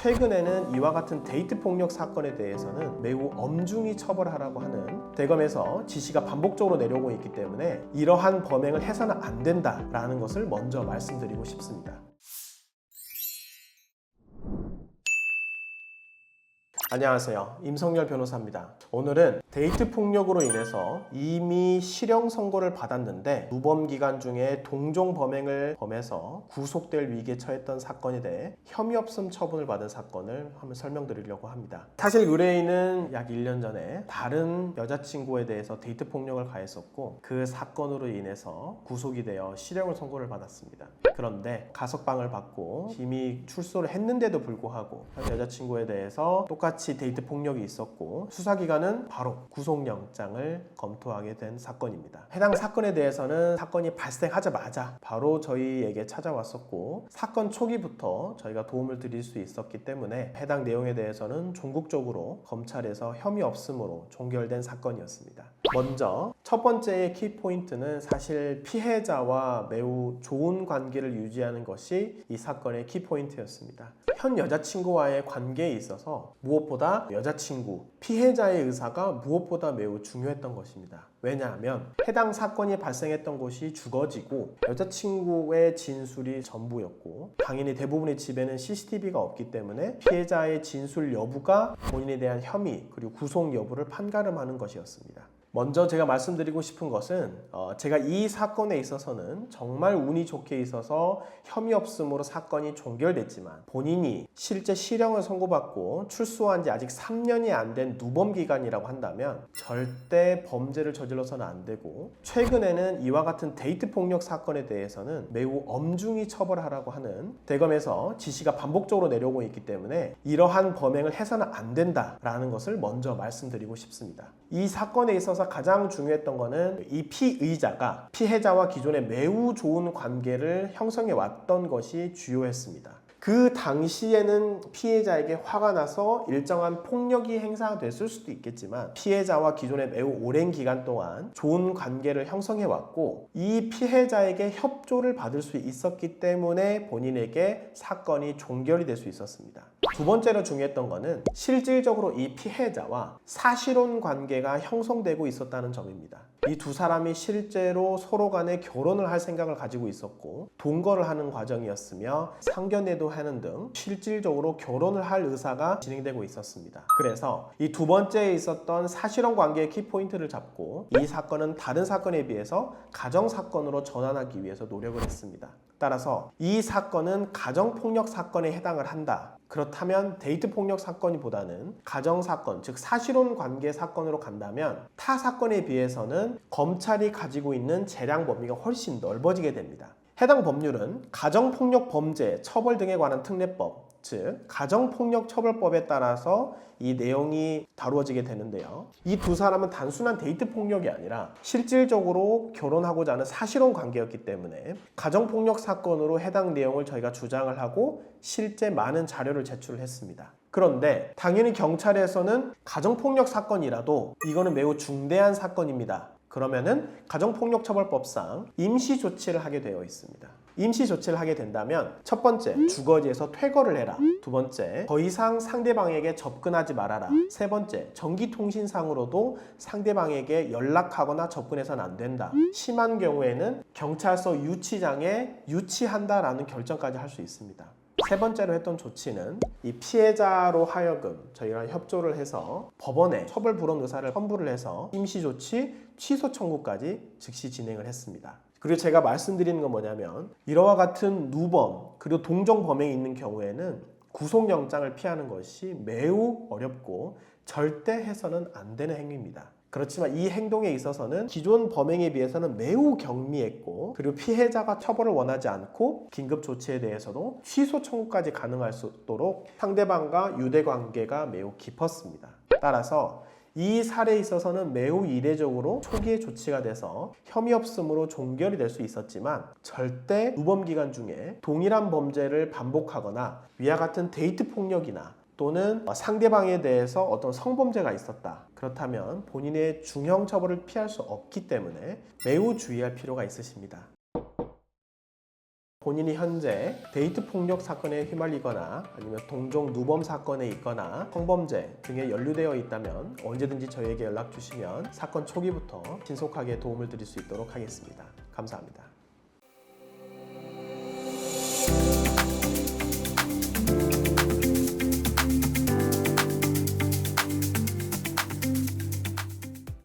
최근에는 이와 같은 데이트 폭력 사건에 대해서는 매우 엄중히 처벌하라고 하는 대검에서 지시가 반복적으로 내려오고 있기 때문에 이러한 범행을 해서는 안 된다라는 것을 먼저 말씀드리고 싶습니다. 안녕하세요. 임성열 변호사입니다. 오늘은 데이트 폭력으로 인해서 이미 실형 선고를 받았는데 누범 기간 중에 동종 범행을 범해서 구속될 위기에 처했던 사건에 대해 혐의 없음 처분을 받은 사건을 한번 설명드리려고 합니다. 사실 의뢰인은 약 1년 전에 다른 여자친구에 대해서 데이트 폭력을 가했었고 그 사건으로 인해서 구속이 되어 실형을 선고를 받았습니다. 그런데 가석방을 받고 이미 출소를 했는데도 불구하고 여자친구에 대해서 똑같이 데이트 폭력이 있었고 수사기관은 바로 구속영장을 검토하게 된 사건입니다. 해당 사건에 대해서는 사건이 발생하자마자 바로 저희에게 찾아왔었고 사건 초기부터 저희가 도움을 드릴 수 있었기 때문에 해당 내용에 대해서는 전국적으로 검찰에서 혐의 없음으로 종결된 사건이었습니다. 먼저 첫 번째의 키포인트는 사실 피해자와 매우 좋은 관계를 유지하는 것이 이 사건의 키포인트였습니다. 현 여자친구와의 관계에 있어서 무엇보다 여자친구, 피해자의 의사가 무엇보다 매우 중요했던 것입니다. 왜냐하면 해당 사건이 발생했던 곳이 주거지고 여자친구의 진술이 전부였고 당연히 대부분의 집에는 CCTV가 없기 때문에 피해자의 진술 여부가 본인에 대한 혐의 그리고 구속 여부를 판가름하는 것이었습니다. 먼저 제가 말씀드리고 싶은 것은 제가 이 사건에 있어서는 정말 운이 좋게 있어서 혐의 없음으로 사건이 종결됐지만 본인이 실제 실형을 선고받고 출소한 지 아직 3년이 안 된 누범 기간이라고 한다면 절대 범죄를 저질러서는 안 되고 최근에는 이와 같은 데이트 폭력 사건에 대해서는 매우 엄중히 처벌하라고 하는 대검에서 지시가 반복적으로 내려오고 있기 때문에 이러한 범행을 해서는 안 된다라는 것을 먼저 말씀드리고 싶습니다. 이 사건에 있어서 가장 중요했던 것은 이 피의자가 피해자와 기존에 매우 좋은 관계를 형성해 왔던 것이 주요했습니다. 그 당시에는 피해자에게 화가 나서 일정한 폭력이 행사됐을 수도 있겠지만 피해자와 기존에 매우 오랜 기간 동안 좋은 관계를 형성해 왔고 이 피해자에게 협조를 받을 수 있었기 때문에 본인에게 사건이 종결이 될 수 있었습니다. 두 번째로 중요했던 것은 실질적으로 이 피해자와 사실혼 관계가 형성되고 있었다는 점입니다. 이 두 사람이 실제로 서로 간에 결혼을 할 생각을 가지고 있었고 동거를 하는 과정이었으며 상견례도 하는 등 실질적으로 결혼을 할 의사가 진행되고 있었습니다. 그래서 이 두 번째에 있었던 사실혼 관계의 키포인트를 잡고 이 사건은 다른 사건에 비해서 가정사건으로 전환하기 위해서 노력을 했습니다. 따라서 이 사건은 가정폭력 사건에 해당을 한다. 그렇다면 데이트 폭력 사건보다는 가정사건, 즉 사실혼 관계 사건으로 간다면 타 사건에 비해서는 검찰이 가지고 있는 재량 범위가 훨씬 넓어지게 됩니다. 해당 법률은 가정폭력 범죄 처벌 등에 관한 특례법, 즉 가정폭력처벌법에 따라서 이 내용이 다루어지게 되는데요. 이 두 사람은 단순한 데이트 폭력이 아니라 실질적으로 결혼하고자 하는 사실혼 관계였기 때문에 가정폭력 사건으로 해당 내용을 저희가 주장을 하고 실제 많은 자료를 제출했습니다. 그런데 당연히 경찰에서는 가정폭력 사건이라도 이거는 매우 중대한 사건입니다. 그러면은 가정폭력처벌법상 임시조치를 하게 되어 있습니다. 임시조치를 하게 된다면 첫 번째, 주거지에서 퇴거를 해라. 두 번째, 더 이상 상대방에게 접근하지 말아라. 세 번째, 전기통신상으로도 상대방에게 연락하거나 접근해서는 안 된다. 심한 경우에는 경찰서 유치장에 유치한다라는 결정까지 할 수 있습니다. 세 번째로 했던 조치는 이 피해자로 하여금 저희가 협조를 해서 법원에 처벌 불원 의사를 선부를 해서 임시조치 취소 청구까지 즉시 진행을 했습니다. 그리고 제가 말씀드리는 건 뭐냐면 이와 같은 누범 그리고 동종 범행이 있는 경우에는 구속영장을 피하는 것이 매우 어렵고 절대 해서는 안 되는 행위입니다. 그렇지만 이 행동에 있어서는 기존 범행에 비해서는 매우 경미했고 그리고 피해자가 처벌을 원하지 않고 긴급 조치에 대해서도 취소 청구까지 가능할 수 있도록 상대방과 유대관계가 매우 깊었습니다. 따라서 이 사례에 있어서는 매우 이례적으로 초기에 조치가 돼서 혐의 없음으로 종결이 될 수 있었지만 절대 누범 기간 중에 동일한 범죄를 반복하거나 위와 같은 데이트 폭력이나 또는 상대방에 대해서 어떤 성범죄가 있었다. 그렇다면 본인의 중형 처벌을 피할 수 없기 때문에 매우 주의할 필요가 있으십니다. 본인이 현재 데이트 폭력 사건에 휘말리거나 아니면 동종 누범 사건에 있거나 성범죄 등에 연루되어 있다면 언제든지 저희에게 연락 주시면 사건 초기부터 신속하게 도움을 드릴 수 있도록 하겠습니다. 감사합니다.